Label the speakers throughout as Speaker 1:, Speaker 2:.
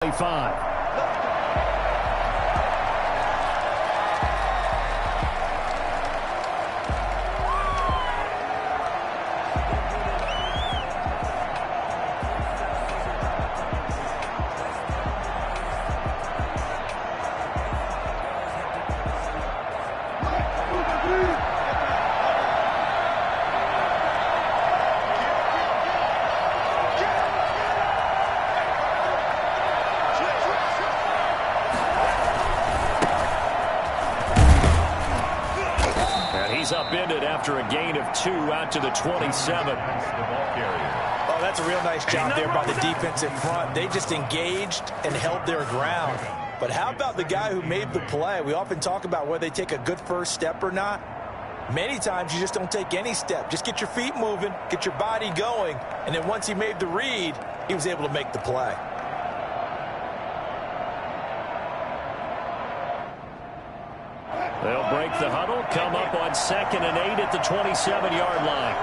Speaker 1: 25. Upended after a gain of 2 out to the 27.
Speaker 2: Oh, that's a real nice job there by the defensive front. They just engaged and held their ground. But how about the guy who made the play? We often talk about whether they take a good first step or not. Many times you just don't take any step. Just get your feet moving, get your body going, and then once he made the read, he was able to make the play.
Speaker 1: They'll break the huddle, come up on 2nd and 8 at the 27-yard line.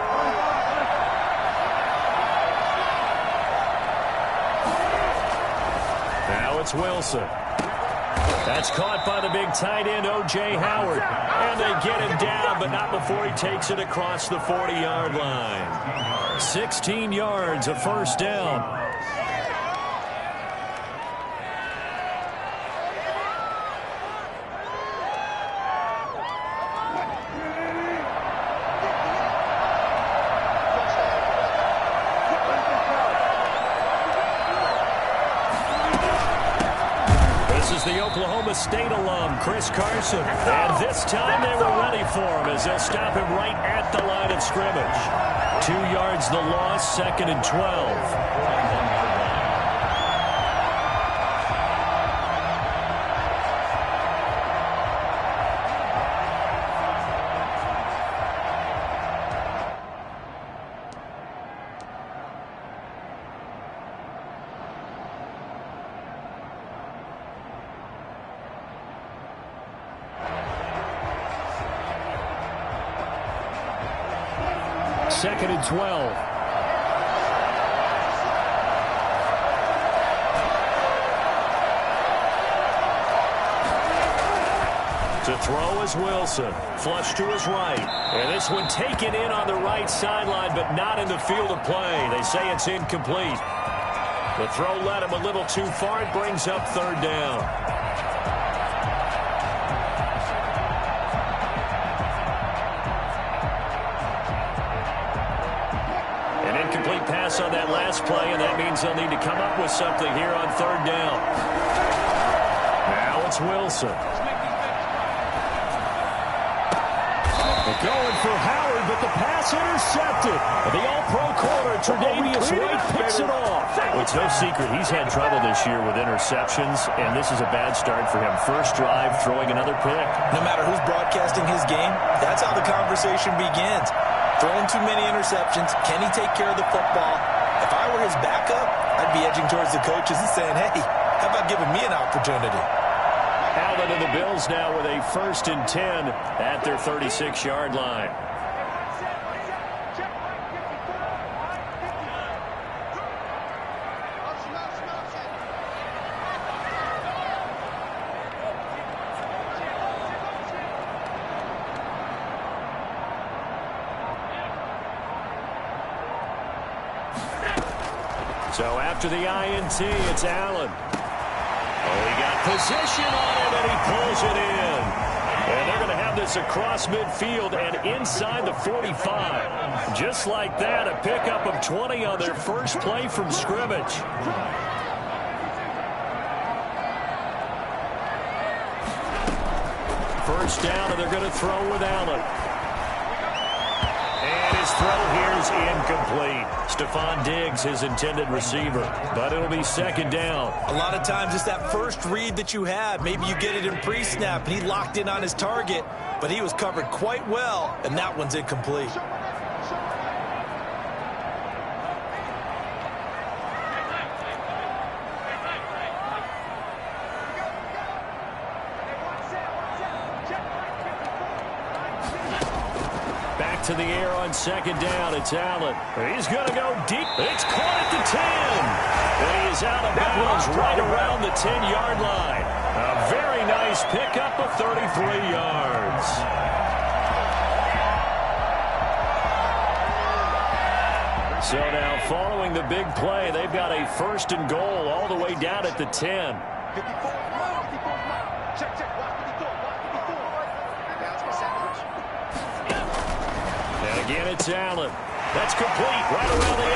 Speaker 1: Now it's Wilson. That's caught by the big tight end, O.J. Howard. And they get him down, but not before he takes it across the 40-yard line. 16 yards, a first down. The Oklahoma State alum, Chris Carson. And this time they were ready for him as they'll stop him right at the line of scrimmage. 2 yards the loss, 2nd and 12. Second and 12. To throw is Wilson. Flush to his right. And this one taken in on the right sideline, but not in the field of play. They say it's incomplete. The throw led him a little too far. It brings up 3rd down. Pass on that last play, and that means they'll need to come up with something here on 3rd down. Now it's Wilson. They're going for Howard, but the pass intercepted. The all-pro corner, Tre'Davious White, picks it off. Well, it's no secret he's had trouble this year with interceptions, and this is a bad start for him. First drive, throwing another pick.
Speaker 2: No matter who's broadcasting his game, that's how the conversation begins. Throwing too many interceptions. Can he take care of the football? If I were his backup, I'd be edging towards the coaches and saying, hey, how about giving me an opportunity?
Speaker 1: Allen and the Bills now with a 1st and 10 at their 36-yard line. So after the INT, it's Allen. Oh, he got position on him, and he pulls it in. And they're going to have this across midfield and inside the 45. Just like that, a pickup of 20 on their first play from scrimmage. First down, and they're going to throw with Allen. And his throw here is incomplete. Stephon Diggs, his intended receiver. But it'll be 2nd down.
Speaker 2: A lot of times it's that first read that you have. Maybe you get it in pre-snap, and he locked in on his target. But he was covered quite well, and that one's incomplete.
Speaker 1: to the air on second down. It's Allen. He's going to go deep. It's caught at the 10. And he's out of bounds right around the 10-yard line. A very nice pickup of 33 yards. So now following the big play, they've got a 1st and goal all the way down at the 10. And again, it's Allen. That's complete right around the 8.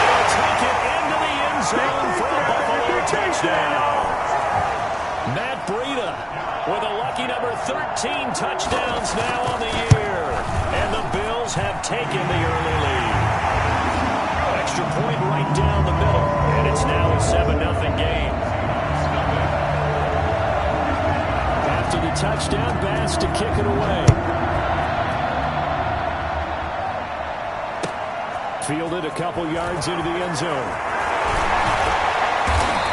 Speaker 1: They'll take it into the end zone for a Buffalo touchdown. Matt Breida with a lucky number 13 touchdowns now on the year. And the Bills have taken the early lead. Extra point right down the middle. And it's now a 7-0 game. After the touchdown, Bass to kick it away. Fielded a couple yards into the end zone.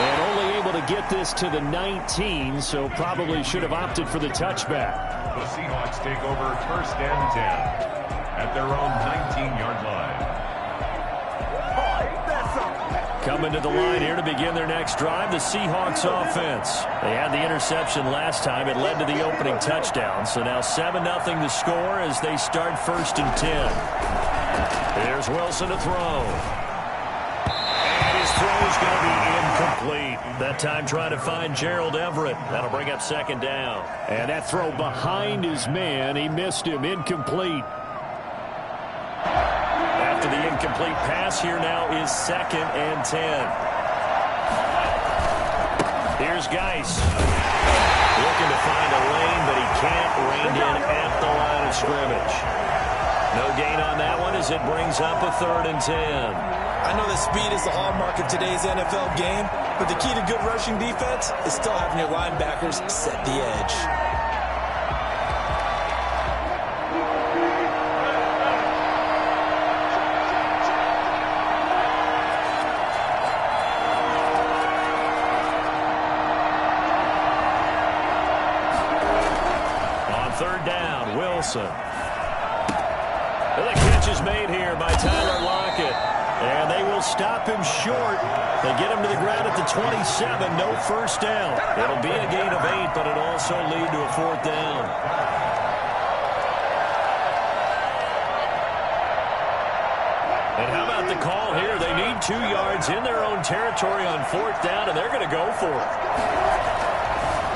Speaker 1: And only able to get this to the 19, so probably should have opted for the touchback.
Speaker 3: The Seahawks take over 1st and 10 at their own 19-yard line.
Speaker 1: Coming to the line here to begin their next drive, the Seahawks offense. They had the interception last time. It led to the opening touchdown. So now 7-0 the score as they start 1st and 10. Here's Wilson to throw. And his throw is going to be incomplete. That time trying to find Gerald Everett. That'll bring up 2nd down. And that throw behind his man. He missed him. Incomplete. After the incomplete pass, here now is 2nd and 10. Here's Geis. Looking to find a lane, but he can't. Reined in at the line of scrimmage. No gain on that one as it brings up a 3rd and 10.
Speaker 2: I know that speed is the hallmark of today's NFL game, but the key to good rushing defense is still having your linebackers set the edge.
Speaker 1: On 3rd down, Wilson. The catch is made here by Tyler Lockett. And they will stop him short. They get him to the ground at the 27. No 1st down. It'll be a gain of 8, but it'll also lead to a 4th down. And how about the call here? They need 2 yards in their own territory on 4th down, and they're going to go for it.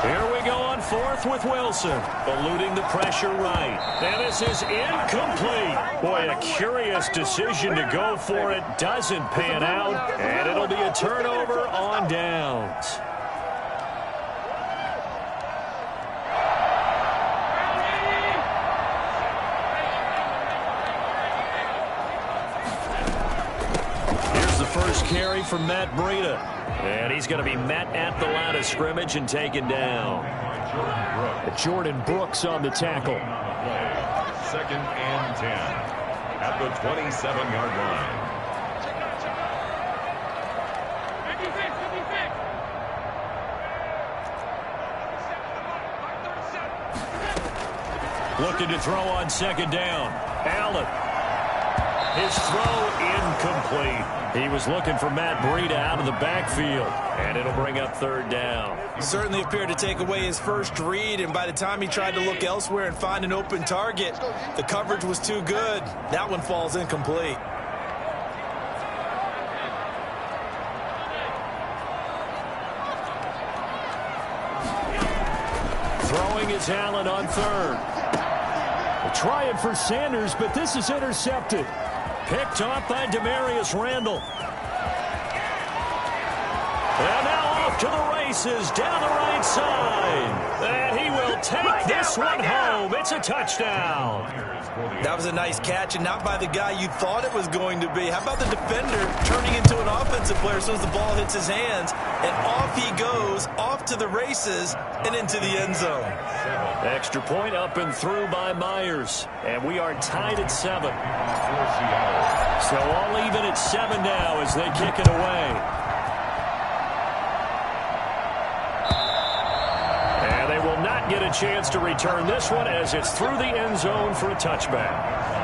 Speaker 1: Here we go on 4th with Wilson, eluding the pressure right. And this is incomplete. Boy, a curious decision to go for it. Doesn't pan out, and it'll be a turnover on downs. Here's the first carry from Matt Breida. And he's going to be met at the line of scrimmage and taken down. Jordan Brooks on the tackle.
Speaker 3: 2nd and 10 at the 27-yard line.
Speaker 1: Looking to throw on 2nd down. Allen. His throw incomplete. He was looking for Matt Breida out of the backfield. And it'll bring up 3rd down.
Speaker 2: Certainly appeared to take away his first read, and by the time he tried to look elsewhere and find an open target, the coverage was too good. That one falls incomplete.
Speaker 1: Throwing is Allen on 3rd. Trying for Sanders, but this is intercepted. Picked off by Demarius Randall. And now off to the races down the right side. And he will take this one home. It's a touchdown.
Speaker 2: That was a nice catch, and not by the guy you thought it was going to be. How about the defender turning into an offensive player as soon as the ball hits his hands? And off he goes, off to the races, and into the end zone.
Speaker 1: Extra point up and through by Myers. And we are tied at 7. So all even at 7 now as they kick it away. And they will not not get a chance to return this one as it's through the end zone for a touchback.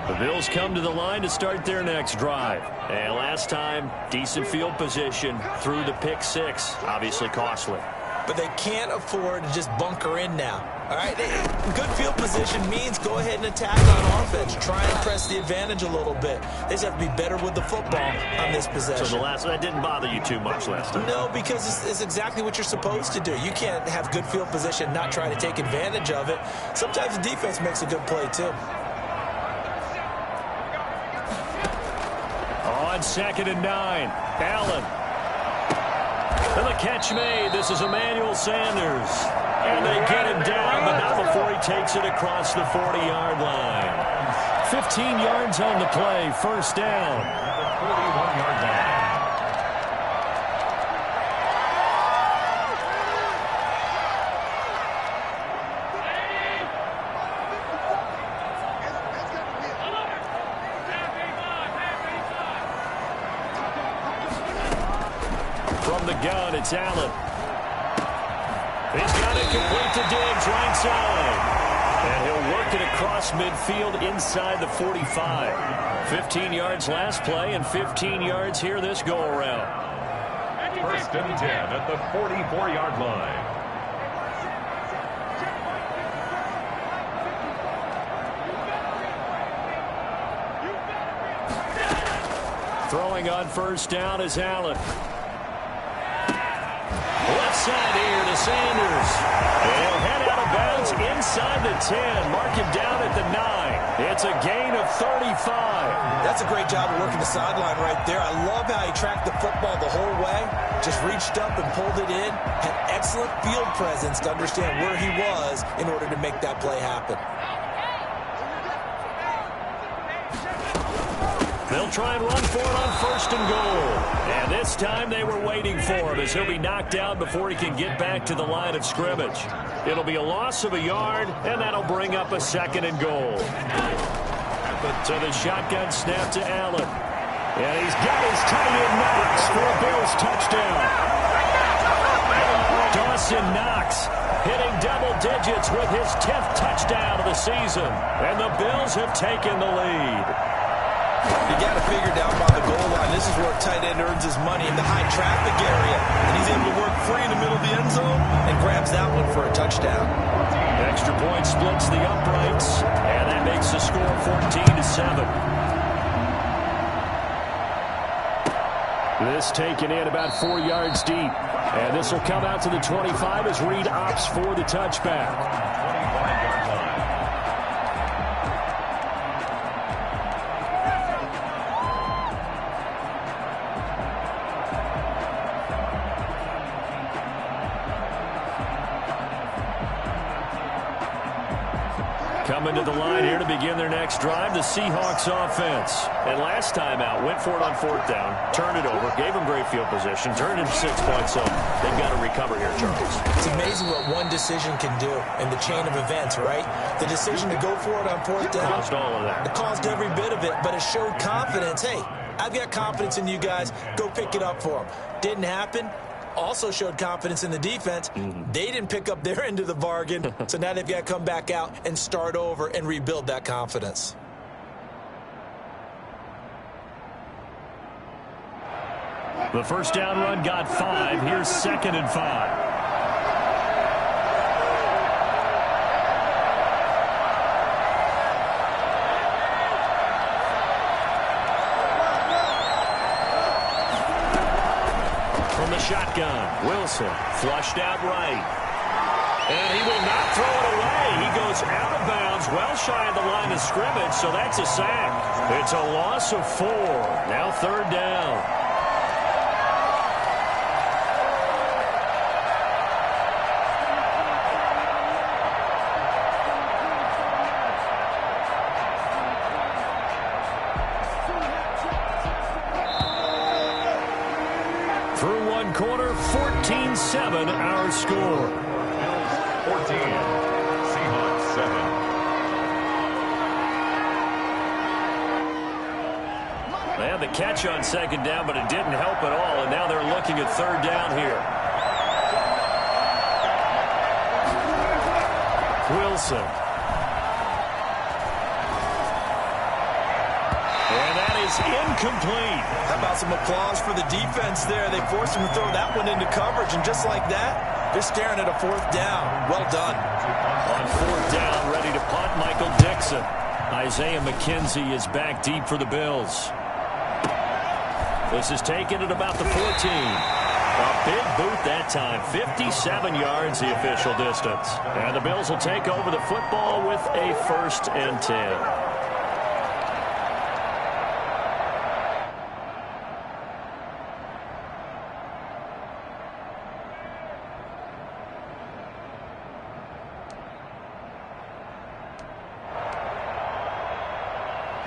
Speaker 1: The Bills come to the line to start their next drive. And last time, decent field position through the pick six. Obviously costly.
Speaker 2: But they can't afford to just bunker in now. All right, good field position means go ahead and attack on offense. Try and press the advantage a little bit. They just have to be better with the football on this possession.
Speaker 1: So that didn't bother you too much last time?
Speaker 2: No, because it's exactly what you're supposed to do. You can't have good field position and not try to take advantage of it. Sometimes the defense makes a good play, too.
Speaker 1: On 2nd and 9, Allen. And the catch made. This is Emmanuel Sanders. And they get him down, but not before he takes it across the 40-yard line. 15 yards on the play, first down.
Speaker 3: 41-yard line.
Speaker 1: From the gun, it's Allen. He's got it complete to Diggs, right side. And he'll work it across midfield inside the 45. 15 yards last play and 15 yards here this go-around.
Speaker 3: 1st and 10 at the 44-yard line.
Speaker 1: Throwing on first down is Allen. Left side here to Sanders. He'll head out of bounds inside the 10. Mark him down at the 9. It's a gain of 35.
Speaker 2: That's a great job of working the sideline right there. I love how he tracked the football the whole way. Just reached up and pulled it in. Had excellent field presence to understand where he was in order to make that play happen.
Speaker 1: They'll try and run for it on 1st and goal. And this time they were waiting for him as he'll be knocked down before he can get back to the line of scrimmage. It'll be a loss of a yard, and that'll bring up a 2nd and goal. So the shotgun snap to Allen. And he's got his tight end Knox for a Bills touchdown. Dawson Knox hitting double digits with his 10th touchdown of the season. And the Bills have taken the lead.
Speaker 2: You got to figure down by the goal line. This is where a tight end earns his money in the high traffic area. And he's able to work free in the middle of the end zone and grabs that one for a touchdown.
Speaker 1: Extra point splits the uprights, and that makes the score 14-7. This taken in about 4 yards deep. And this will come out to the 25 as Reed opts for the touchback.
Speaker 3: 25-yard line.
Speaker 1: Coming to the line here to begin their next drive, the Seahawks offense. And last time out, went for it on 4th down, turned it over, gave them great field position, turned it into 6 points, so they've got to recover here, Charles.
Speaker 2: It's amazing what one decision can do in the chain of events, right? The decision to go for it on 4th down.
Speaker 1: Caused all of that.
Speaker 2: It caused every bit of it, but it showed confidence. Hey, I've got confidence in you guys. Go pick it up for them. Didn't happen. Also showed confidence in the defense. They didn't pick up their end of the bargain, so now they've got to come back out and start over and rebuild that confidence.
Speaker 1: The first down run got 5. Here's 2nd and 5. Shotgun. Wilson flushed out right. And he will not throw it away. He goes out of bounds, well shy of the line of scrimmage, so that's a sack. It's a loss of 4. Now 3rd down. Through one quarter, 14-7 our score.
Speaker 3: 14, Seahawks 7.
Speaker 1: had the catch on second down, but it didn't help at all, and now they're looking at third down here. Wilson. And that is incomplete.
Speaker 2: How about some applause for the defense there? They forced him to throw that one into coverage, and just like that, they're staring at a fourth down. Well done.
Speaker 1: On fourth down, ready to punt, Michael Dixon. Isaiah McKenzie is back deep for the Bills. This is taken at about the 14. A big boot that time. 57 yards the official distance. And the Bills will take over the football with a 1st and 10.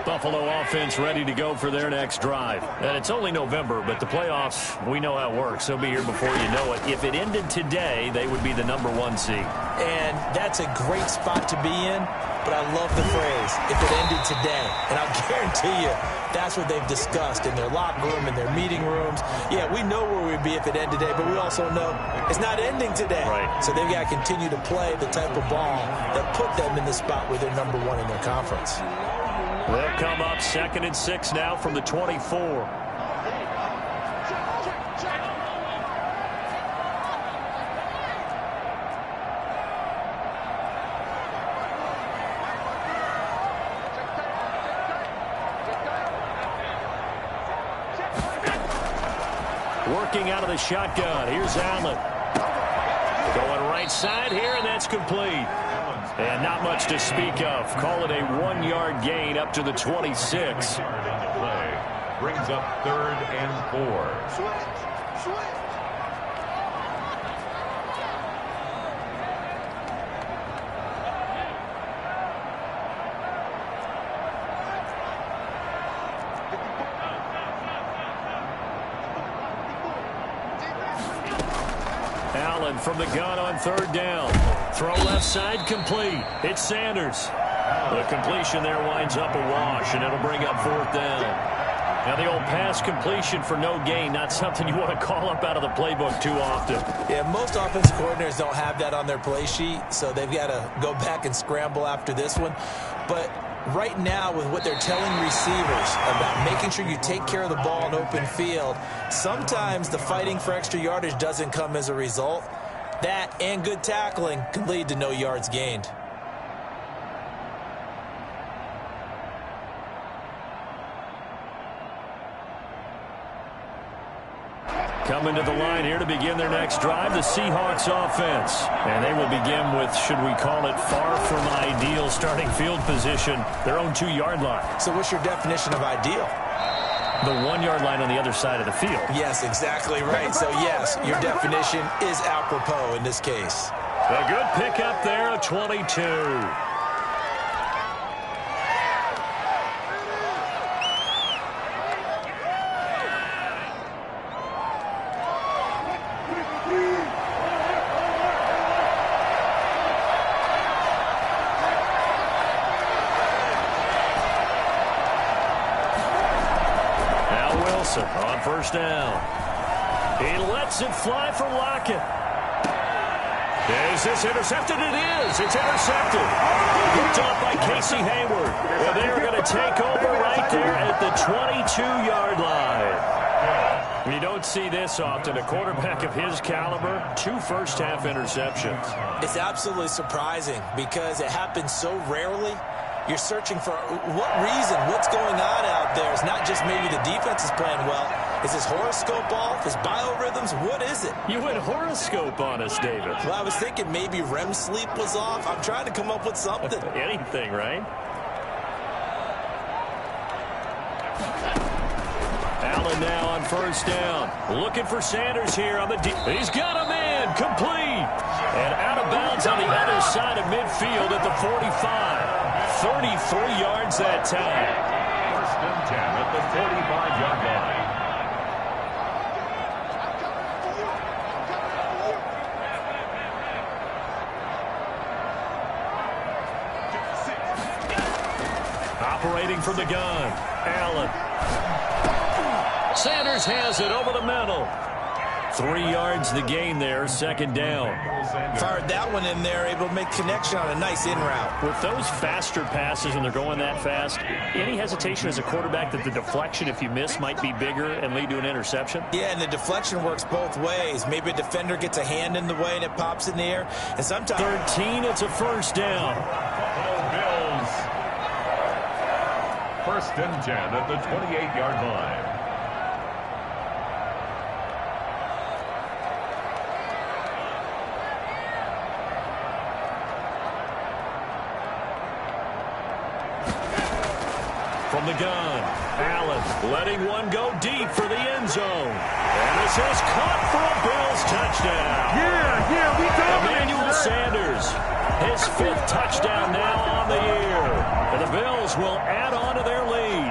Speaker 1: Buffalo offense ready to go for their next drive. And it's only November, but the playoffs, we know how it works. They'll be here before you know it. If it ended today, they would be the #1 seed.
Speaker 2: And that's a great spot to be in, but I love the phrase, if it ended today. And I'll guarantee you, that's what they've discussed in their locker room, in their meeting rooms. Yeah, we know where we'd be if it ended today, but we also know it's not ending today.
Speaker 1: Right.
Speaker 2: So they've got to continue to play the type of ball that put them in the spot where they're #1 in their conference.
Speaker 1: They'll come up 2nd and 6 now from the 24. Working out of the shotgun. Here's Allen. Going right side here, and that's complete. And not much to speak of. Call it a 1-yard gain up to the 26.
Speaker 3: Play brings up 3rd and 4.
Speaker 1: Allen from the gun on 3rd down. Throw left side complete. It's Sanders. The completion there winds up a wash, and it'll bring up 4th down. Now the old pass completion for no gain, not something you want to call up out of the playbook too often.
Speaker 2: Yeah, most offensive coordinators don't have that on their play sheet, so they've got to go back and scramble after this one. But right now, with what they're telling receivers about making sure you take care of the ball in open field, sometimes the fighting for extra yardage doesn't come as a result. That and good tackling can lead to no yards gained.
Speaker 1: Coming to the line here to begin their next drive, the Seahawks offense. And they will begin with, should we call it, far from ideal starting field position, their own 2-yard line.
Speaker 2: So what's your definition of ideal?
Speaker 1: The 1-yard line on the other side of the field.
Speaker 2: Yes, exactly right. So, yes, your definition is apropos in this case.
Speaker 1: A good pickup there, a 22. On 1st down. He lets it fly for Lockett. Is this intercepted? It is. It's intercepted. Picked up by Casey Hayward. And they're going to take over right there at the 22-yard line. You don't see this often. A quarterback of his caliber, 2 first-half interceptions.
Speaker 2: It's absolutely surprising because it happens so rarely. You're searching for what reason, what's going on out there. It's not just maybe the defense is playing well. Is his horoscope off? His biorhythms? What is it?
Speaker 1: You went horoscope on us, David.
Speaker 2: Well, I was thinking maybe REM sleep was off. I'm trying to come up with something.
Speaker 1: Anything, right? Allen now on 1st down. Looking for Sanders here on the deep. He's got a man. Complete. And out of bounds on the other side of midfield at the 45. 33 yards that time.
Speaker 3: 1st and 10 at the 45-yard line.
Speaker 1: Operating from the gun, Allen. Sanders has it over the middle. 3 yards the gain there, second down.
Speaker 2: Fired that one in there, able to make connection on a nice in route.
Speaker 1: With those faster passes when they're going that fast, any hesitation as a quarterback that the deflection, if you miss, might be bigger and lead to an interception?
Speaker 2: Yeah, and the deflection works both ways. Maybe a defender gets a hand in the way and it pops in the air. And sometimes
Speaker 1: 13, it's a first down.
Speaker 3: Bills. First and 10 at the 28-yard line.
Speaker 1: From the gun, Allen letting one go deep for the end zone. And this is caught for a Bills touchdown.
Speaker 3: We
Speaker 1: Emmanuel Sanders, his 5th touchdown now on the year. And the Bills will add on to their lead.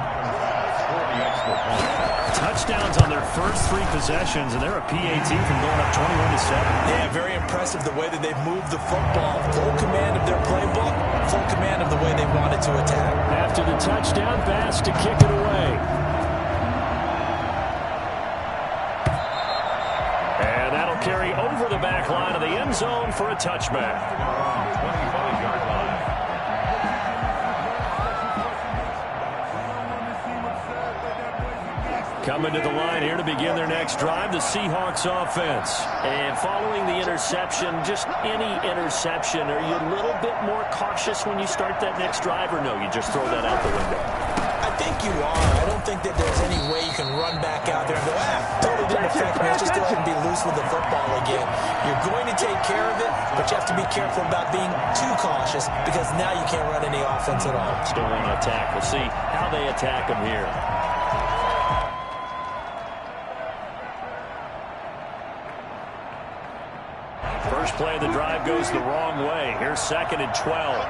Speaker 1: Touchdowns on their first 3 possessions, and they're a PAT from going up 21-7.
Speaker 2: Yeah, very impressive the way that they've moved the football. Full command of their playbook, full command of the way they wanted to attack.
Speaker 1: After the touchdown pass to kick it away. And that'll carry over the back line of the end zone for a touchback.
Speaker 3: 25-yard line.
Speaker 1: Coming to the line here to begin their next drive, the Seahawks offense. And following the interception, just any interception, are you a little bit more cautious when you start that next drive, or no, you just throw that out the window?
Speaker 2: I think you are. I don't think that there's any way you can run back out there and go, totally didn't affect me. Let's just go ahead and be loose with the football again. You're going to take care of it, but you have to be careful about being too cautious because now you can't run any offense at all.
Speaker 1: Still want to attack. We'll see how they attack them here. First play of the drive goes the wrong way. Here's 2nd and 12.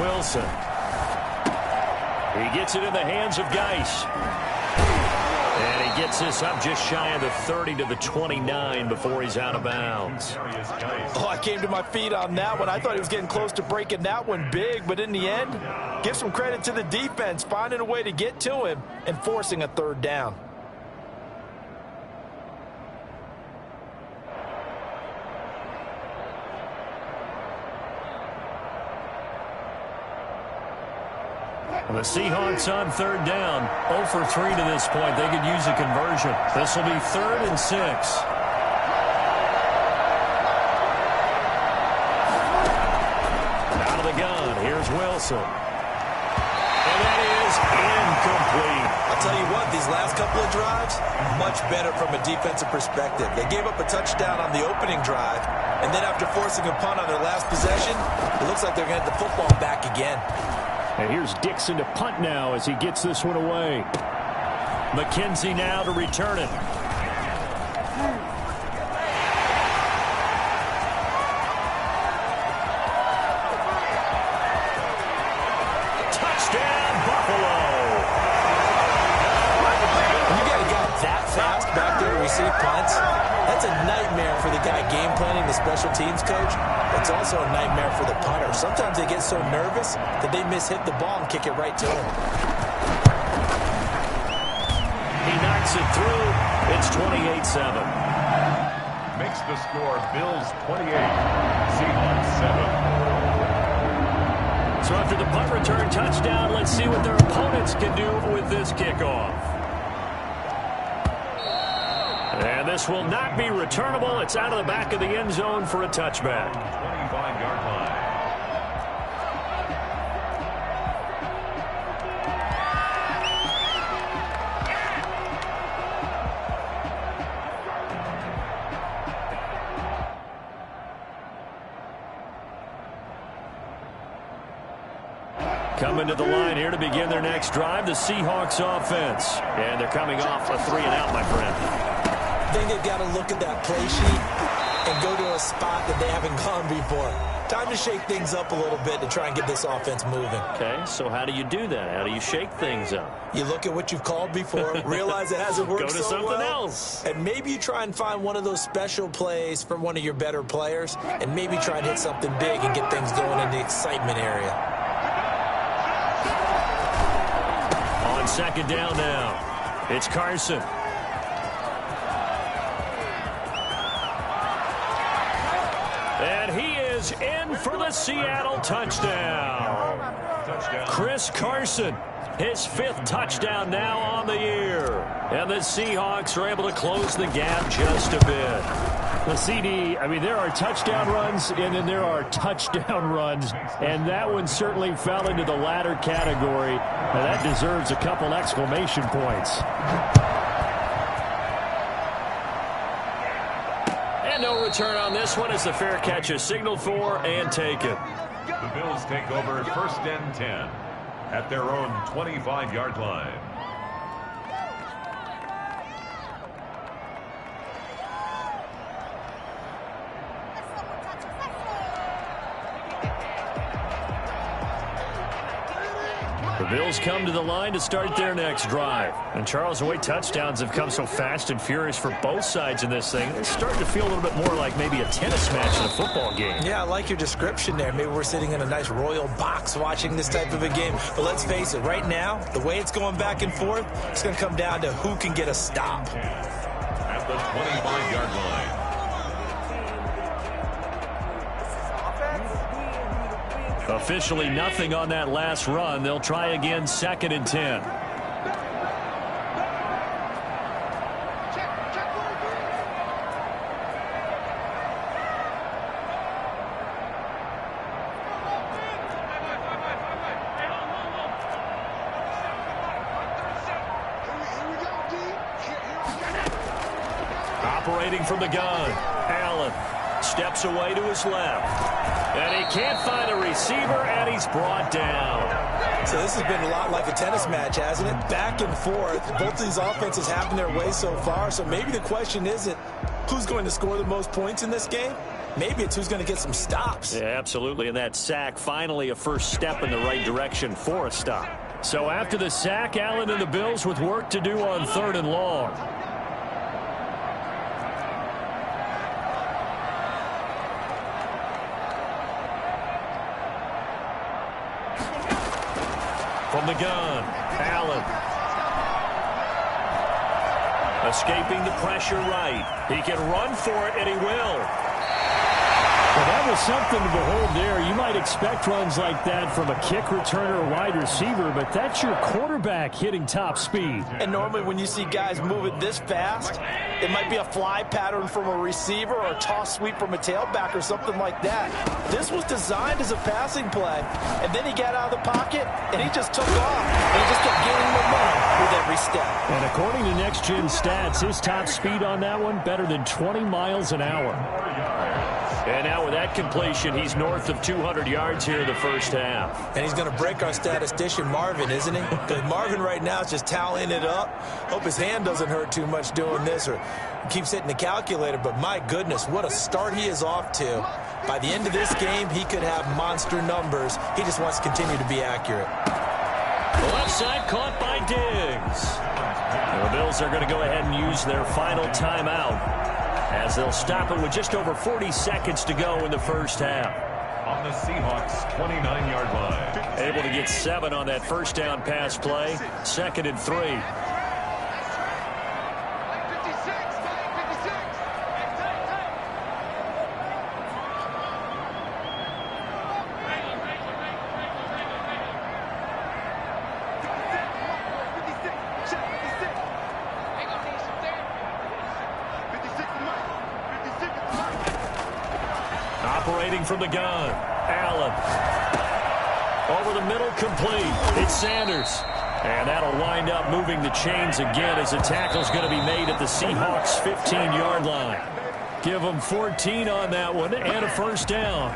Speaker 1: Wilson. He gets it in the hands of Geis. And he gets this up just shy of the 30 to the 29 before he's out of bounds.
Speaker 2: Oh, I came to my feet on that one. I thought he was getting close to breaking that one big, but in the end, give some credit to the defense, finding a way to get to him and forcing a 3rd down.
Speaker 1: The Seahawks on 3rd down, 0 for 3 to this point. They could use a conversion. This will be 3rd and 6. Out of the gun, here's Wilson. And that is incomplete.
Speaker 2: I'll tell you what, these last couple of drives, much better from a defensive perspective. They gave up a touchdown on the opening drive, and then after forcing a punt on their last possession, it looks like they're going to get the football back again.
Speaker 1: And here's Dixon to punt now as he gets this one away. McKenzie now to return it. Touchdown, Buffalo.
Speaker 2: When you got a guy that fast back there to receive punts, that's a nightmare for the guy game planning, the special teams coach. It's also a nightmare for the punter. Sometimes they get so nervous that they miss-hit the ball and kick it right to him.
Speaker 1: He knocks it through. It's 28-7.
Speaker 3: Makes the score Bills 28, Seahawks 7.
Speaker 1: So after the punt return touchdown, let's see what their opponents can do with this kickoff. And this will not be returnable. It's out of the back of the end zone for a touchback.
Speaker 3: 25-yard line.
Speaker 1: Coming to the line here to begin their next drive, the Seahawks offense. And they're coming off a 3-and-out, my friend.
Speaker 2: I think they've got to look at that play sheet and go to a spot that they haven't gone before. Time to shake things up a little bit to try and get this offense moving.
Speaker 1: Okay, so how do you do that? How do you shake things up?
Speaker 2: You look at what you've called before, realize it hasn't worked
Speaker 1: so
Speaker 2: so well.
Speaker 1: Go to something else.
Speaker 2: And maybe you try and find one of those special plays from one of your better players, and maybe try and hit something big and get things going in the excitement area.
Speaker 1: On second down now, it's Carson. And he is in for the Seattle touchdown. Chris Carson, his 5th touchdown now on the year. And the Seahawks are able to close the gap just a bit.
Speaker 4: The CD, I mean, there are touchdown runs, and then there are touchdown runs, and that one certainly fell into the latter category. Now, that deserves a couple exclamation points.
Speaker 1: And no return on this one as the fair catch is signaled for and taken.
Speaker 3: The Bills take over 1st and 10 at their own 25-yard line.
Speaker 1: The Bills come to the line to start their next drive. And Charles, the way touchdowns have come so fast and furious for both sides in this thing, it's starting to feel a little bit more like maybe a tennis match in a football game.
Speaker 2: Yeah, I like your description there. Maybe we're sitting in a nice royal box watching this type of a game. But let's face it, right now, the way it's going back and forth, it's going to come down to who can get a stop.
Speaker 3: At the 25-yard line.
Speaker 1: Officially nothing on that last run. They'll try again 2nd and 10. Operating from the gun, Allen steps away to his left. And he can't find a receiver, and he's brought down.
Speaker 2: So this has been a lot like a tennis match, hasn't it? Back and forth. Both of these offenses having their way so far. So maybe the question isn't who's going to score the most points in this game. Maybe it's who's going to get some stops.
Speaker 1: Yeah, absolutely. And that sack, finally a first step in the right direction for a stop. So after the sack, Allen and the Bills with work to do on 3rd and long. From the gun, Allen. Escaping the pressure right. He can run for it, and he will.
Speaker 4: Well, that was something to behold there. You might expect runs like that from a kick returner or wide receiver, but that's your quarterback hitting top speed.
Speaker 2: And normally when you see guys moving this fast, it might be a fly pattern from a receiver or a toss sweep from a tailback or something like that. This was designed as a passing play, and then he got out of the pocket, and he just took off, and he just kept gaining momentum with every step.
Speaker 4: And according to Next Gen Stats, his top speed on that one, better than 20 miles an hour.
Speaker 1: And now with that completion, he's north of 200 yards here in the first half.
Speaker 2: And he's going to break our statistician Marvin, isn't he? Because Marvin right now is just tallying it up. Hope his hand doesn't hurt too much doing this or keeps hitting the calculator. But my goodness, what a start he is off to. By the end of this game, he could have monster numbers. He just wants to continue to be accurate.
Speaker 1: The left side caught by Diggs. And the Bills are going to go ahead and use their final timeout, as they'll stop it with just over 40 seconds to go in the first half.
Speaker 3: On the Seahawks' 29-yard line.
Speaker 1: Able to get 7 on that first down pass play. 2nd and 3. Operating from the gun, Allen. Over the middle, complete. It's Sanders. And that'll wind up moving the chains again as the tackle's going to be made at the Seahawks' 15-yard line. Give them 14 on that one and a first down.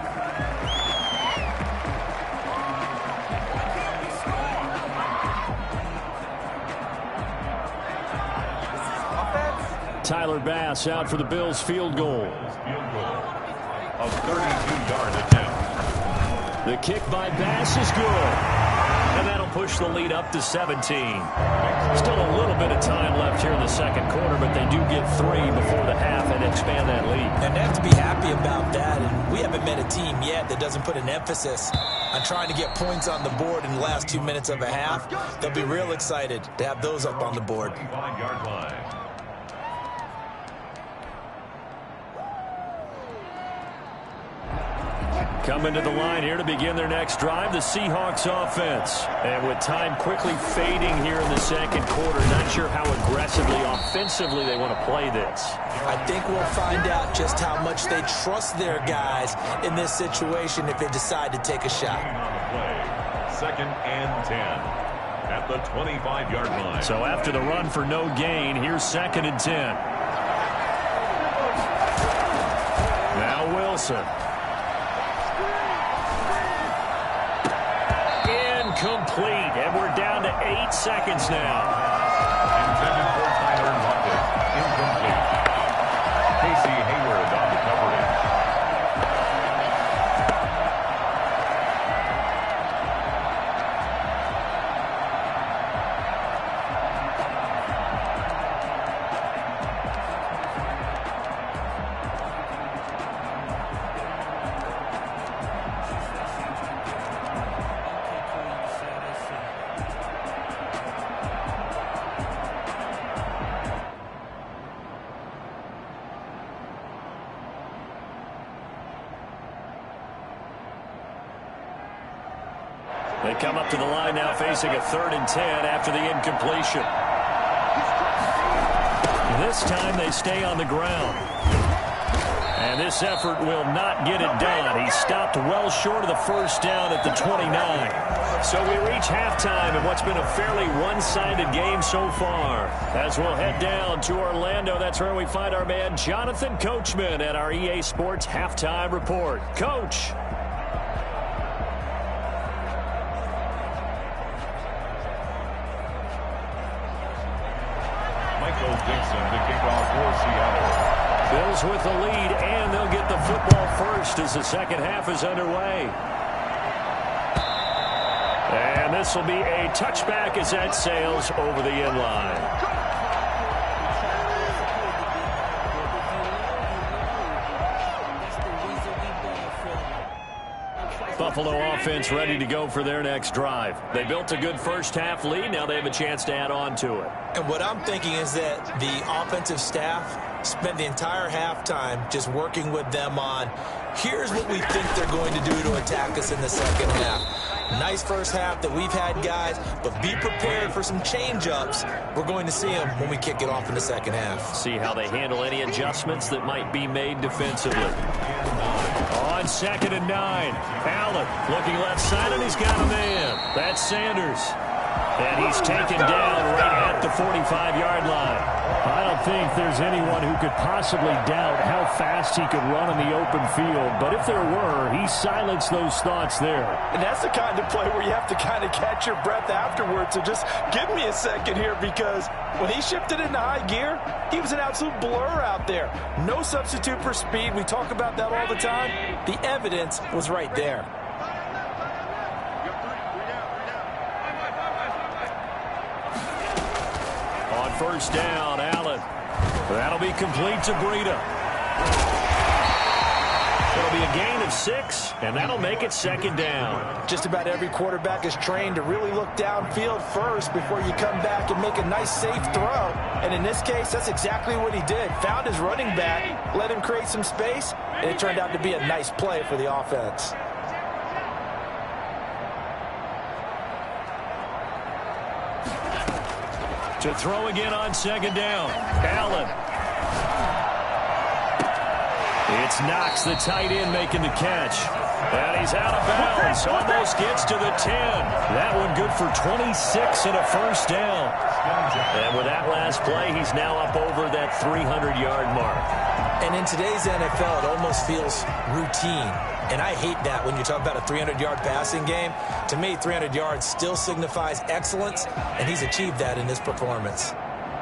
Speaker 1: Tyler Bass out for the Bills field goal.
Speaker 3: 32-yard attempt.
Speaker 1: The kick by Bass is good. And that'll push the lead up to 17. Still a little bit of time left here in the second quarter, but they do get 3 before the half and expand that lead.
Speaker 2: And they have to be happy about that. And we haven't met a team yet that doesn't put an emphasis on trying to get points on the board in the last 2 minutes of a half. They'll be real excited to have those up on the board.
Speaker 3: 25-yard line.
Speaker 1: Coming to the line here to begin their next drive, the Seahawks offense. And with time quickly fading here in the second quarter, not sure how aggressively, offensively they want to play this.
Speaker 2: I think we'll find out just how much they trust their guys in this situation if they decide to take a shot.
Speaker 3: Second and 10 at the 25-yard line.
Speaker 1: So after the run for no gain, here's second and 10. Now Wilson. Complete, and we're down to 8 seconds now.
Speaker 3: Intended for Tyler Lockett. Incomplete. Casey Hayward on the coverage.
Speaker 1: They come up to the line now facing a 3rd and 10 after the incompletion. This time they stay on the ground. And this effort will not get it done. He stopped well short of the first down at the 29. So we reach halftime in what's been a fairly one-sided game so far. As we'll head down to Orlando, that's where we find our man Jonathan Coachman at our EA Sports Halftime Report. Coach. Bills with the lead, and they'll get the football first as the second half is underway. And this will be a touchback as that sails over the end line. Buffalo offense ready to go for their next drive. They built a good first half lead. Now they have a chance to add on to it.
Speaker 2: And what I'm thinking is that the offensive staff spent the entire halftime just working with them on, here's what we think they're going to do to attack us in the second half. Nice first half that we've had, guys, but be prepared for some change-ups. We're going to see them when we kick it off in the second half.
Speaker 1: See how they handle any adjustments that might be made defensively. On 2nd and 9, Allen looking left side, and he's got a man. That's Sanders. And he's taken down right at the 45-yard line.
Speaker 4: I don't think there's anyone who could possibly doubt how fast he could run in the open field. But if there were, he silenced those thoughts there.
Speaker 5: And that's the kind of play where you have to kind of catch your breath afterwards. So just give me a second here, because when he shifted into high gear, he was an absolute blur out there. No substitute for speed. We talk about that all the time. The evidence was right there.
Speaker 1: First down, Allen. That'll be complete to Breida. It'll be a gain of 6, and that'll make it second down.
Speaker 5: Just about every quarterback is trained to really look downfield first before you come back and make a nice, safe throw. And in this case, that's exactly what he did. Found his running back, let him create some space, and it turned out to be a nice play for the offense.
Speaker 1: To throw again on second down. Allen. It's Knox, the tight end, making the catch. And he's out of bounds. Almost gets to the 10. That one good for 26 and a first down. And with that last play, he's now up over that 300-yard mark.
Speaker 2: And in today's NFL, it almost feels routine. And I hate that when you talk about a 300-yard passing game. To me, 300 yards still signifies excellence, and he's achieved that in this performance.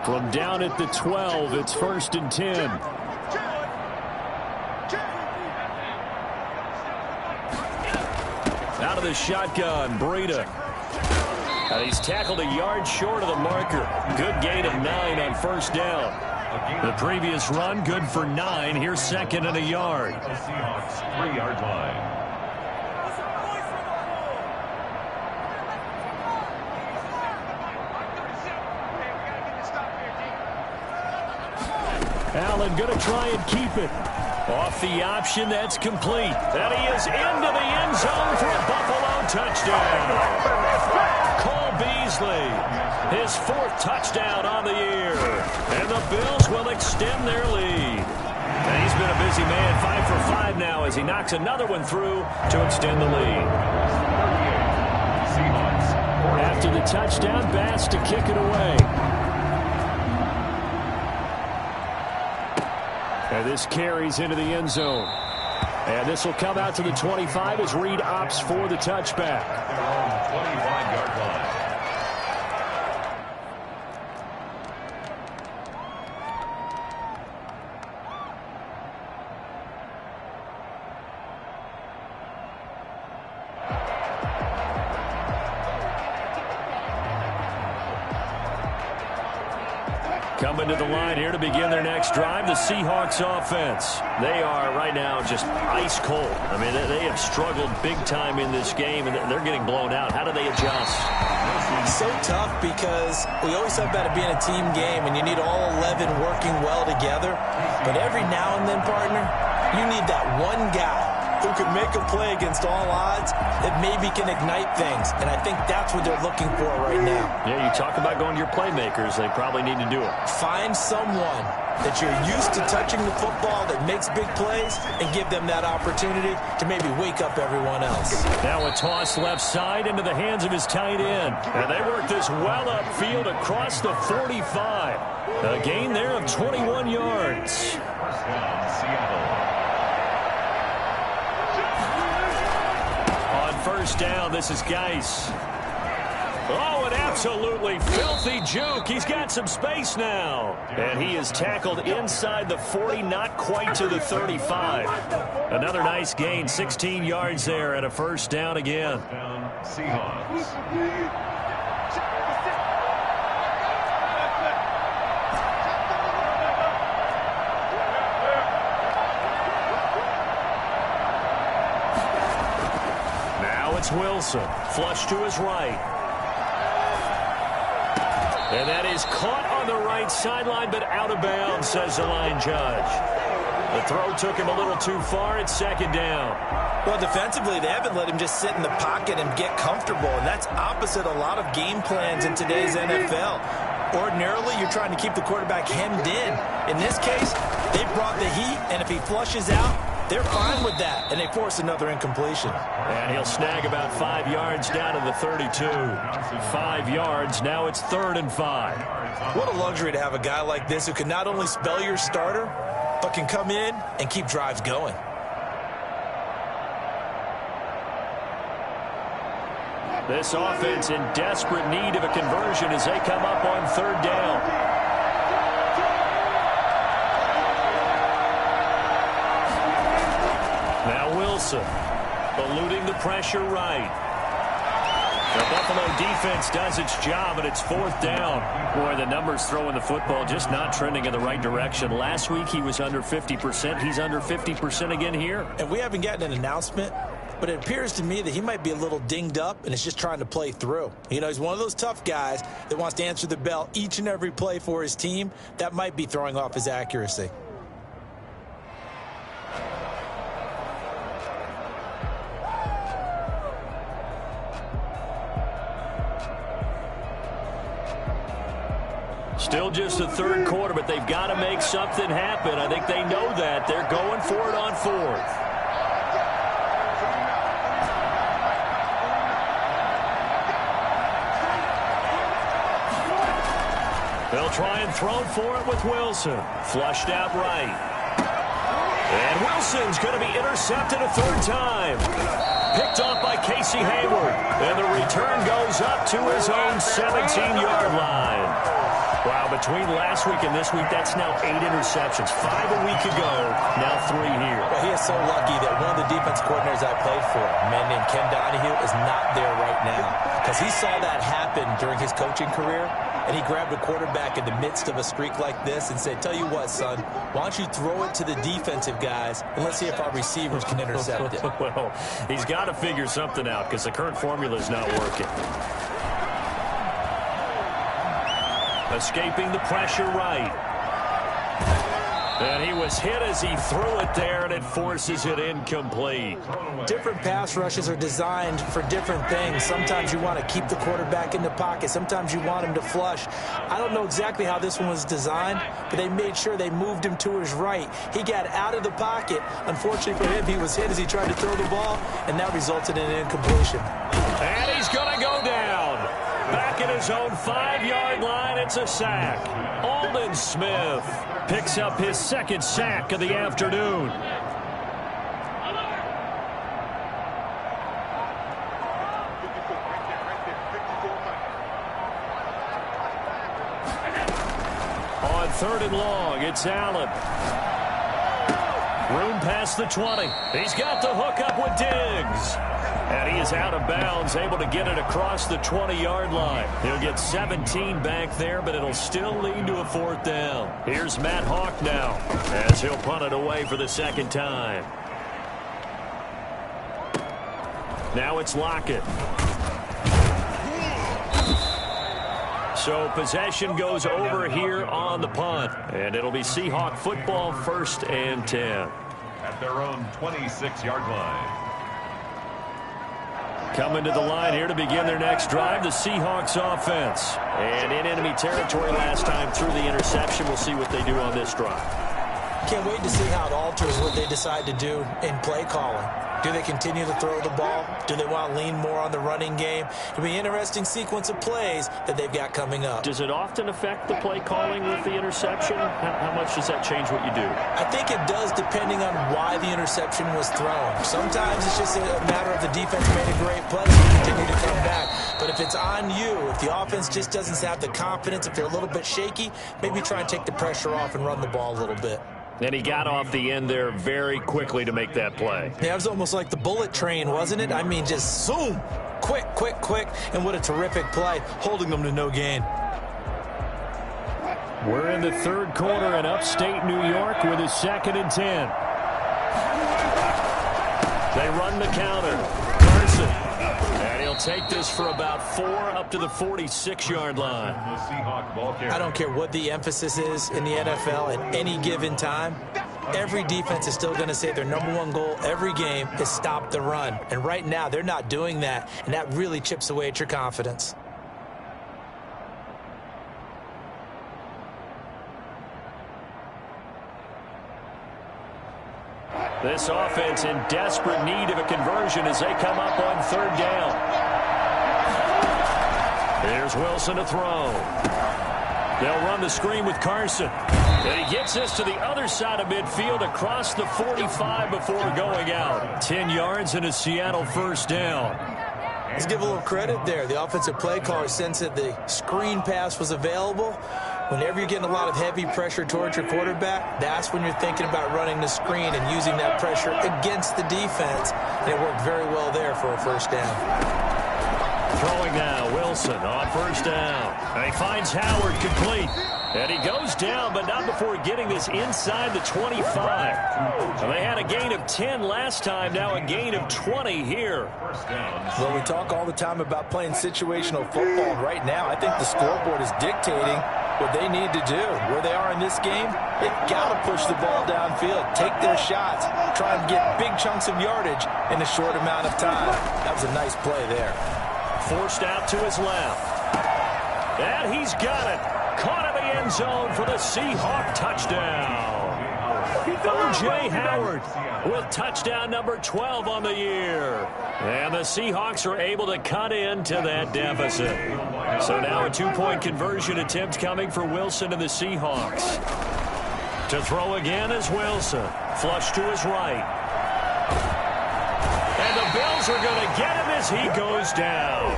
Speaker 4: From down at the 12, it's 1st and 10.
Speaker 1: the shotgun. Breida. And he's tackled a yard short of the marker. Good gain of 9 on first down. The previous run, good for 9. Here's second and a yard.
Speaker 3: The Seahawks 3-yard line.
Speaker 4: Allen going to try and keep it.
Speaker 1: Off the option, that's complete. And he is into the end zone for a Buffalo touchdown. Cole Beasley, his 4th touchdown on the year. And the Bills will extend their lead. And he's been a busy man, 5 for 5 now as he knocks another one through to extend the lead.
Speaker 4: After the touchdown, Bass to kick it away. And this carries into the end zone. And this will come out to the 25 as Reed opts for the touchback.
Speaker 3: Their own 25-yard line.
Speaker 1: Coming to the line here to begin their next drive, the Seahawks offense. They are right now just ice cold. I mean, they have struggled big time in this game, and they're getting blown out. How do they adjust?
Speaker 2: So tough because we always talk about it being a team game, and you need all 11 working well together. But every now and then, partner, you need that one guy who can make a play against all odds that maybe can ignite things. And I think that's what they're looking for right now.
Speaker 1: Yeah, you talk about going to your playmakers. They probably need to do it.
Speaker 2: Find someone that you're used to touching the football that makes big plays and give them that opportunity to maybe wake up everyone else.
Speaker 1: Now a toss left side into the hands of his tight end. And they work this well upfield across the 45. A gain there of 21 yards.
Speaker 3: First down, Seattle.
Speaker 1: First down, this is Geis. Oh, an absolutely filthy juke. He's got some space now. And he is tackled inside the 40, not quite to the 35. Another nice gain, 16 yards there and a first down again.
Speaker 3: Seahawks.
Speaker 1: It's Wilson, flush to his right. And that is caught on the right sideline, but out of bounds, says the line judge. The throw took him a little too far. It's second down.
Speaker 2: Well, defensively, they haven't let him just sit in the pocket and get comfortable, and that's opposite a lot of game plans in today's NFL. Ordinarily, you're trying to keep the quarterback hemmed in. In this case, they brought the heat, and if he flushes out, they're fine with that, and they force another incompletion.
Speaker 1: And he'll snag about 5 yards down to the 32. 5 yards, now it's 3rd and 5.
Speaker 2: What a luxury to have a guy like this who can not only spell your starter, but can come in and keep drives going.
Speaker 1: This offense in desperate need of a conversion as they come up on 3rd down. Wilson eluding the pressure right. The Buffalo defense does its job, and it's 4th down. Boy, the numbers throwing the football just not trending in the right direction. Last week he was under 50%. He's under 50% again here.
Speaker 2: And we haven't gotten an announcement, but it appears to me that he might be a little dinged up and is just trying to play through. You know, he's one of those tough guys that wants to answer the bell each and every play for his team. That might be throwing off his accuracy.
Speaker 1: Still just the 3rd quarter, but they've got to make something happen. I think they know that. They're going for it on 4th. They'll try and throw for it with Wilson. Flushed out right. And Wilson's going to be intercepted a 3rd time. Picked off by Casey Hayward. And the return goes up to his own 17-yard line. Wow, between last week and this week, that's now 8 interceptions. 5 a week ago, now 3 here.
Speaker 2: Well, he is so lucky that one of the defense coordinators I played for, a man named Ken Donahue, is not there right now. Because he saw that happen during his coaching career, and he grabbed a quarterback in the midst of a streak like this and said, tell you what, son, why don't you throw it to the defensive guys, and let's see if our receivers can intercept it.
Speaker 1: Well, he's got to figure something out because the current formula is not working. Escaping the pressure right. And he was hit as he threw it there, and it forces it incomplete.
Speaker 2: Different pass rushes are designed for different things. Sometimes you want to keep the quarterback in the pocket. Sometimes you want him to flush. I don't know exactly how this one was designed, but they made sure they moved him to his right. He got out of the pocket. Unfortunately for him, he was hit as he tried to throw the ball, and that resulted in an incompletion.
Speaker 1: And he's going to go down. Back at his own 5-yard line, it's a sack. Aldon Smith picks up his second sack of the afternoon. On 3rd and long, it's Allen. Room past the 20. He's got the hook up with Diggs. And he is out of bounds, able to get it across the 20-yard line. He'll get 17 back there, but it'll still lead to a 4th down. Here's Matt Hawk now, as he'll punt it away for the second time. Now it's Lockett. So possession goes over here on the punt, and it'll be Seahawk football, 1st and 10.
Speaker 3: At their own 26-yard line.
Speaker 1: Coming to the line here to begin their next drive, the Seahawks offense. And in enemy territory last time through the interception. We'll see what they do on this drive.
Speaker 2: Can't wait to see how it alters what they decide to do in play calling. Do they continue to throw the ball? Do they want to lean more on the running game? It'll be an interesting sequence of plays that they've got coming up.
Speaker 1: Does it often affect the play calling with the interception? How much does that change what you do?
Speaker 2: I think it does, depending on why the interception was thrown. Sometimes it's just a matter of the defense made a great play, so you continue to come back. But if it's on you, if the offense just doesn't have the confidence, if they're a little bit shaky, maybe try and take the pressure off and run the ball a little bit.
Speaker 1: And he got off the end there very quickly to make that play.
Speaker 2: Yeah, it was almost like the bullet train, wasn't it? I mean, just zoom, quick, quick, quick, and what a terrific play, holding them to no gain.
Speaker 4: We're in the 3rd quarter in upstate New York with a 2nd and 10.
Speaker 1: They run the counter. Carson. And he'll take this for about 4 up to the 46-yard line.
Speaker 2: I don't care what the emphasis is in the NFL at any given time. Every defense is still going to say their #1 goal every game is stop the run. And right now, they're not doing that, and that really chips away at your confidence.
Speaker 1: This offense in desperate need of a conversion as they come up on 3rd down. Here's Wilson to throw. They'll run the screen with Carson. And he gets this to the other side of midfield across the 45 before going out. 10 yards and a Seattle 1st down.
Speaker 2: Let's give a little credit there. The offensive play caller sensed that the screen pass was available. Whenever you're getting a lot of heavy pressure towards your quarterback, that's when you're thinking about running the screen and using that pressure against the defense. And it worked very well there for a 1st down.
Speaker 1: Throwing now, Wilson on 1st down. And he finds Howard complete. And he goes down, but not before getting this inside the 25. And they had a gain of 10 last time, now a gain of 20 here.
Speaker 2: Well, we talk all the time about playing situational football. Right now, I think the scoreboard is dictating what they need to do. Where they are in this game, they've got to push the ball downfield, take their shots, try and get big chunks of yardage in a short amount of time. That was a nice play there.
Speaker 1: Forced out to his left. And he's got it. Caught in the end zone for the Seahawk touchdown. O.J. Howard with touchdown number 12 on the year. And the Seahawks are able to cut into that deficit. So now a 2-point conversion attempt coming for Wilson and the Seahawks. To throw again is Wilson. Flush to his right. And the Bills are going to get him as he goes down.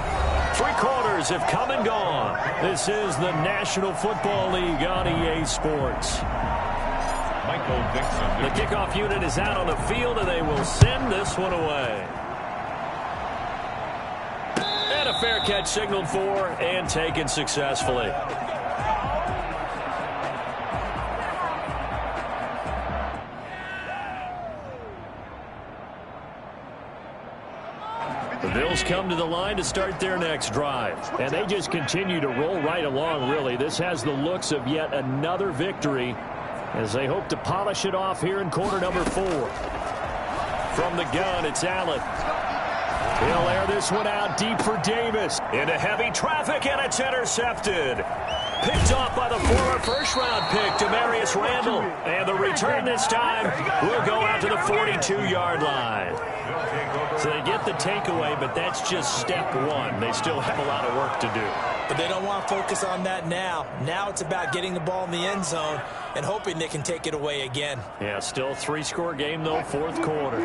Speaker 1: Three quarters have come and gone. This is the National Football League on EA Sports. The kickoff unit is out on the field, and they will send this one away. And a fair catch signaled for and taken successfully. The Bills come to the line to start their next drive. And they just continue to roll right along, really. This has the looks of yet another victory as they hope to polish it off here in quarter number 4. From the gun, it's Allen. He'll air this one out deep for Davis. Into heavy traffic, and it's intercepted. Picked off by the former first-round pick, Demarius Randall. And the return this time will go out to the 42-yard line. So they get the takeaway, but that's just step one. They still have a lot of work to do.
Speaker 2: But they don't want to focus on that now. Now it's about getting the ball in the end zone and hoping they can take it away again.
Speaker 1: Yeah, still 3-score game, though, fourth quarter.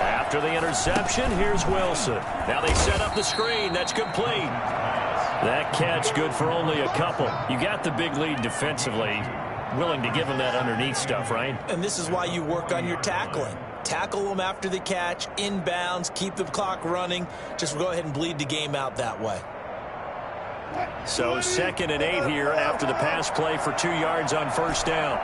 Speaker 1: After the interception, here's Wilson. Now they set up the screen. That's complete. That catch good for only a couple. You got the big lead defensively. Willing to give them that underneath stuff, right?
Speaker 2: And this is why you work on your tackling. Tackle them after the catch, inbounds, keep the clock running. Just go ahead and bleed the game out that way.
Speaker 1: So 2nd and 8 here after the pass play for 2 yards on first down.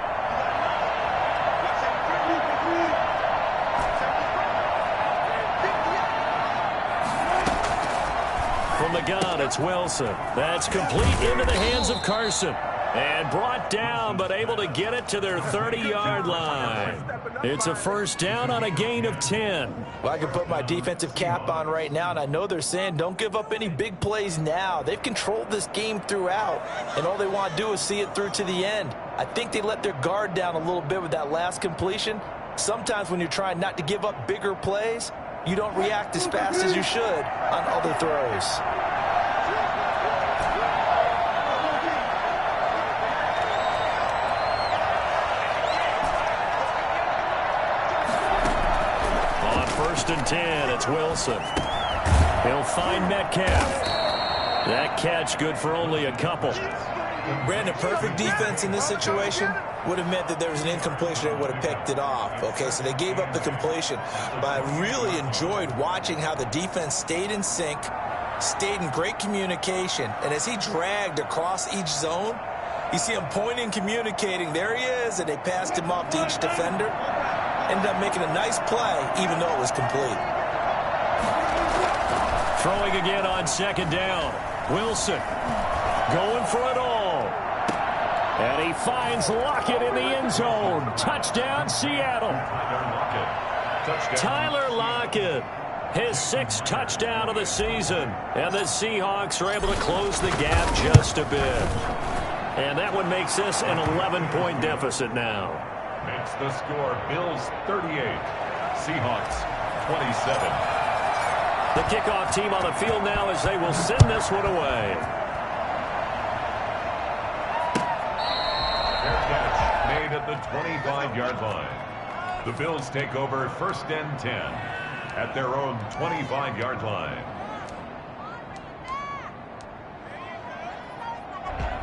Speaker 1: From the gun, it's Wilson. That's complete into the hands of Carson. And brought down, but able to get it to their 30-yard line. It's a first down on a gain of 10.
Speaker 2: Well, I can put my defensive cap on right now, and I know they're saying don't give up any big plays now. They've controlled this game throughout, and all they want to do is see it through to the end. I think they let their guard down a little bit with that last completion. Sometimes when you're trying not to give up bigger plays, you don't react as fast as you should on other throws.
Speaker 1: First and 10, it's Wilson. He'll find Metcalf. That catch good for only a couple.
Speaker 2: Brandon, perfect defense in this situation would have meant that there was an incompletion. They would have picked it off. Okay, so they gave up the completion. But I really enjoyed watching how the defense stayed in sync, stayed in great communication. And as he dragged across each zone, you see him pointing, communicating. There he is, and they passed him off to each defender. Ended up making a nice play, even though it was complete.
Speaker 1: Throwing again on 2nd down. Wilson going for it all. And he finds Lockett in the end zone. Touchdown, Seattle. Tyler Lockett, his 6th touchdown of the season. And the Seahawks are able to close the gap just a bit. And that one makes this an 11-point deficit now.
Speaker 3: Makes the score Bills 38, Seahawks 27.
Speaker 1: The kickoff team on the field now as they will send this one away.
Speaker 3: Fair catch made at the 25-yard line. The Bills take over 1st and 10 at their own 25-yard line.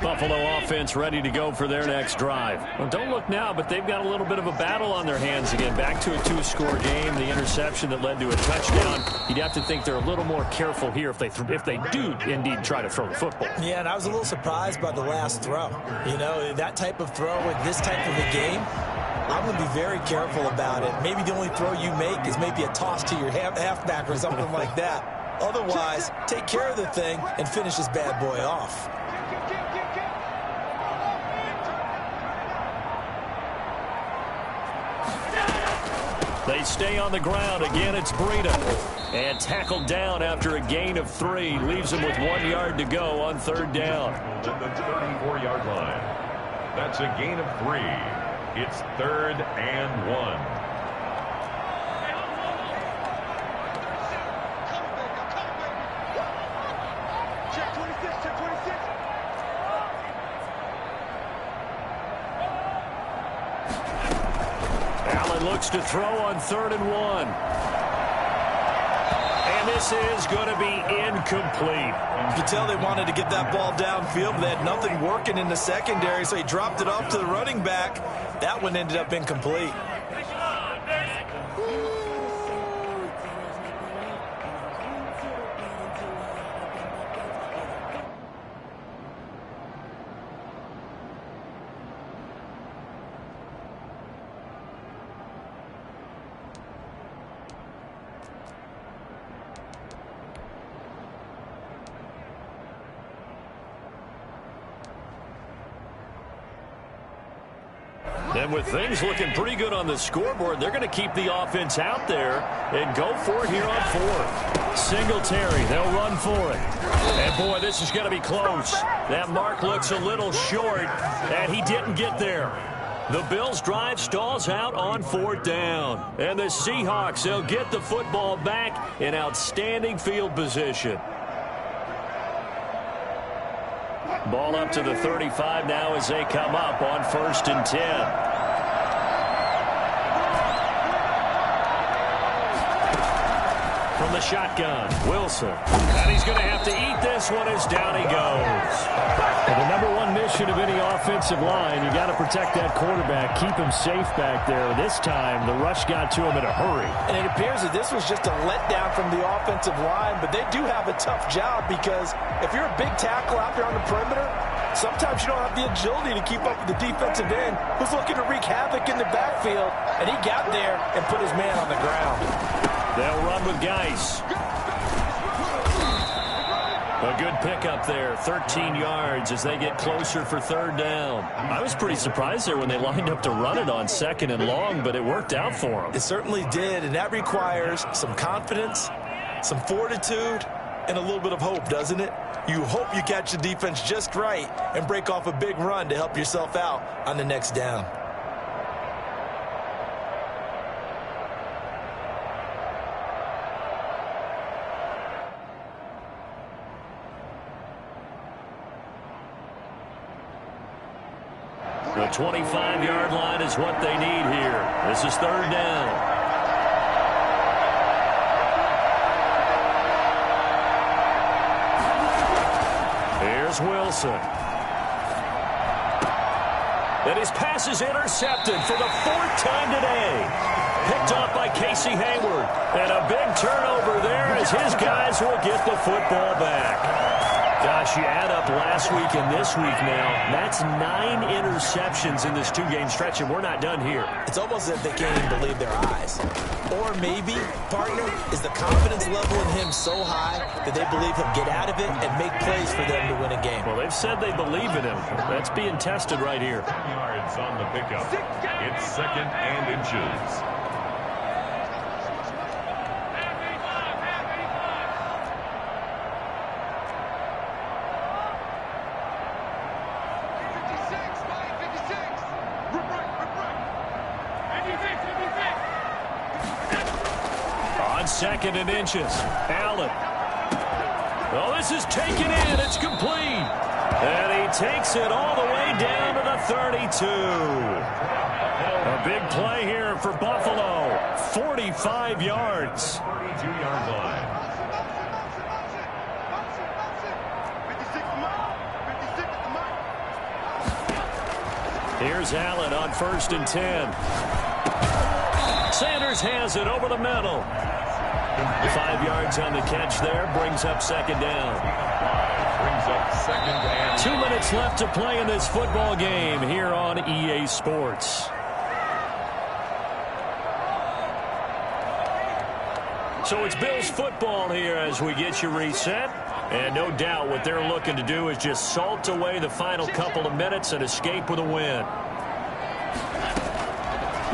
Speaker 1: Buffalo offense ready to go for their next drive. Well, don't look now, but they've got a little bit of a battle on their hands again. Back to a 2-score game. The interception that led to a touchdown. You'd have to think they're a little more careful here if they do indeed try to throw the football.
Speaker 2: Yeah, and I was a little surprised by the last throw. You know, that type of throw with this type of a game, I'm going to be very careful about it. Maybe the only throw you make is maybe a toss to your halfback or something like that. Otherwise, take care of the thing and finish this bad boy off.
Speaker 1: They stay on the ground. Again, it's Breida. And tackled down after a gain of 3. Leaves him with 1 yard to go on 3rd down.
Speaker 3: At the 34-yard line. That's a gain of 3. It's 3rd and 1.
Speaker 1: Allen looks to throw on 3rd and 1. And this is going to be incomplete.
Speaker 2: You could tell they wanted to get that ball downfield, but they had nothing working in the secondary, so he dropped it off to the running back. That one ended up incomplete.
Speaker 1: And with things looking pretty good on the scoreboard, they're going to keep the offense out there and go for it here on 4th. Singletary, they'll run for it. And, boy, this is going to be close. That mark looks a little short, and he didn't get there. The Bills' drive stalls out on 4th down. And the Seahawks, they'll get the football back in outstanding field position. Ball up to the 35 now as they come up on 1st and 10. From the shotgun, Wilson. And he's going to have to eat this one as down he goes.
Speaker 4: Well, the #1 mission of any offensive line, you got to protect that quarterback, keep him safe back there. This time, the rush got to him in a hurry.
Speaker 5: And it appears that this was just a letdown from the offensive line, but they do have a tough job because if you're a big tackle out there on the perimeter, sometimes you don't have the agility to keep up with the defensive end who's looking to wreak havoc in the backfield, and he got there and put his man on the ground.
Speaker 1: They'll run with Geis. A good pickup there, 13 yards as they get closer for 3rd down. I was pretty surprised there when they lined up to run it on 2nd and long, but it worked out for them.
Speaker 2: It certainly did, and that requires some confidence, some fortitude, and a little bit of hope, doesn't it? You hope you catch the defense just right and break off a big run to help yourself out on the next down.
Speaker 1: The 25-yard line is what they need here. This is 3rd down. Here's Wilson. And his pass is intercepted for the 4th time today. Picked off by Casey Hayward. And a big turnover there as his guys will get the football back. Gosh, you add up last week and this week now, that's 9 interceptions in this 2-game stretch, and we're not done here.
Speaker 2: It's almost as if they can't even believe their eyes. Or maybe, partner, is the confidence level in him so high that they believe he'll get out of it and make plays for them to win a game.
Speaker 1: Well, they've said they believe in him. That's being tested right here.
Speaker 3: 10 yards on the pickup. It's 2nd and inches.
Speaker 1: On 2nd and inches, Allen. Oh, this is taken in. It's complete. And he takes it all the way down to the 32. A big play here for Buffalo. 45 yards.
Speaker 3: 32-yard line.
Speaker 1: Here's Allen on 1st and 10. Sanders has it over the middle. 5 yards on the catch there. Brings up 2nd down.
Speaker 3: Brings up 2nd and
Speaker 1: 2 minutes left to play in this football game here on EA Sports. So it's Bills football here as we get you reset. And no doubt what they're looking to do is just salt away the final couple of minutes and escape with a win.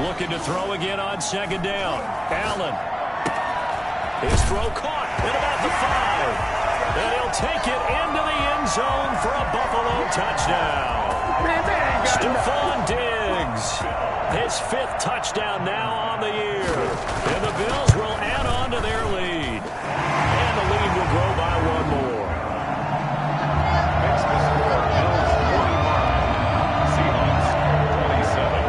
Speaker 1: Looking to throw again on 2nd down. Allen. His throw caught at about the 5. And he'll take it into the end zone for a Buffalo touchdown. Stephon Diggs. His 5th touchdown now on the year. And the Bills will add on to their lead. And the lead will grow by 1 more.
Speaker 3: makes the score Bills 41, Seahawks 27.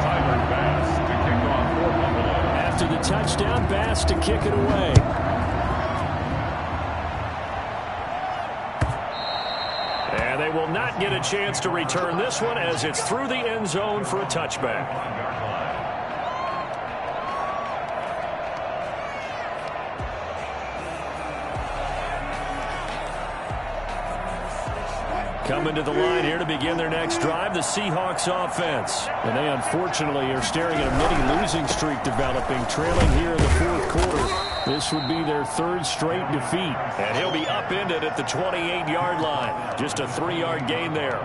Speaker 3: Tyler Bass.
Speaker 4: to kick it away. And they will not get a chance to return this one as it's through the end zone for a touchback. Coming to the line here to begin their next drive, the Seahawks offense. And they unfortunately are staring at a mini-losing streak developing, trailing here in the fourth quarter. This would be their third straight defeat. And he'll be upended at the 28-yard line. Just a 3-yard gain there.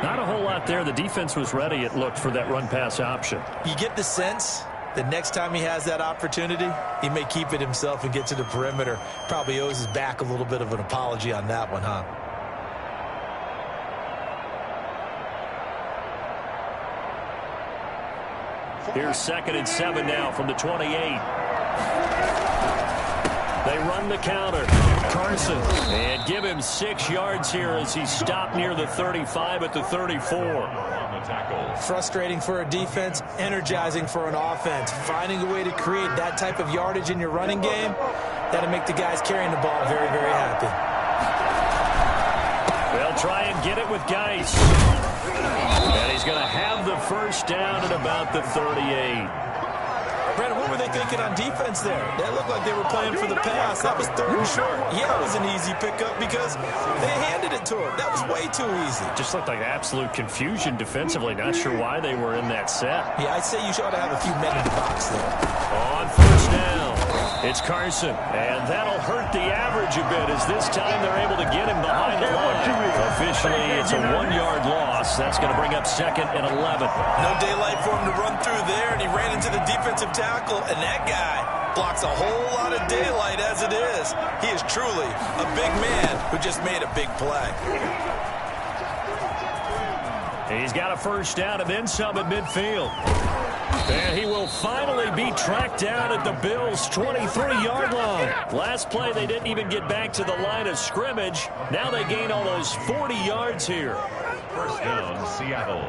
Speaker 4: Not a whole lot there. The defense was ready, it looked, for that run-pass option.
Speaker 2: You get the sense the next time he has that opportunity, he may keep it himself and get to the perimeter. Probably owes his back a little bit of an apology on that one, huh?
Speaker 4: Here's 2nd and 7 now from the 28. They run the counter. Carson. And give him 6 yards here as he stopped near the 35 at the 34.
Speaker 2: Frustrating for a defense, energizing for an offense. Finding a way to create that type of yardage in your running game, that'll make the guys carrying the ball very, very happy.
Speaker 4: They'll try and get it with Geis. And he's going to have the first down at about the 38.
Speaker 2: Brandon, what were they thinking on defense there? That looked like they were playing for the pass. That was 3rd and short. Yeah, it was an easy pickup because they handed it to him. That was way too easy.
Speaker 4: Just looked like absolute confusion defensively. Not sure why they were in that set.
Speaker 2: Yeah, I'd say you ought to have a few men in the box there.
Speaker 4: On first down, it's Carson. And that'll hurt the average a bit as this time they're able to get him behind the line. Officially, it's a 1-yard loss. That's going to bring up 2nd and 11.
Speaker 2: No daylight for him to run through there, and he ran into the defensive tackle, and that guy blocks a whole lot of daylight as it is. He is truly a big man who just made a big play.
Speaker 4: He's got a first down and then some at midfield. And he will finally be tracked down at the Bills' 23-yard line. Last play, they didn't even get back to the line of scrimmage. Now they gain almost 40 yards here.
Speaker 3: First down, Seattle.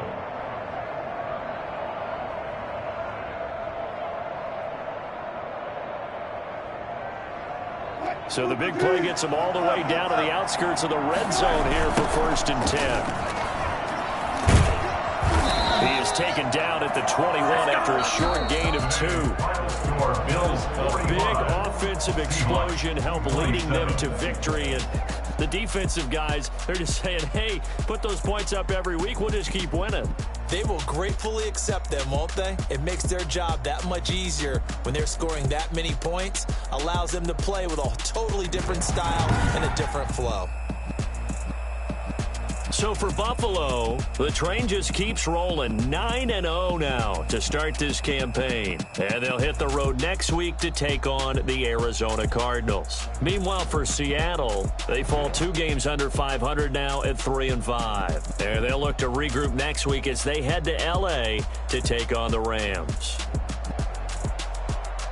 Speaker 4: So the big play gets them all the way down to the outskirts of the red zone here for 1st and 10. He is taken down at the 21 after a short gain of 2. A big offensive explosion helped leading them to victory. And the defensive guys, they're just saying, hey, put those points up every week. We'll just keep winning.
Speaker 2: They will gratefully accept them, won't they? It makes their job that much easier when they're scoring that many points. Allows them to play with a totally different style and a different flow.
Speaker 4: So for Buffalo, the train just keeps rolling. 9-0 now to start this campaign. And they'll hit the road next week to take on the Arizona Cardinals. Meanwhile, for Seattle, they fall 2 games under 500 now at 3-5. And they'll look to regroup next week as they head to L.A. to take on the Rams.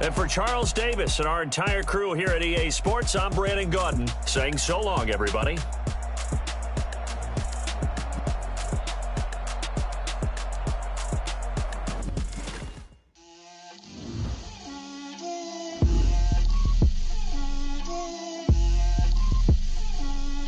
Speaker 4: And for Charles Davis and our entire crew here at EA Sports, I'm Brandon Gaudin saying so long, everybody.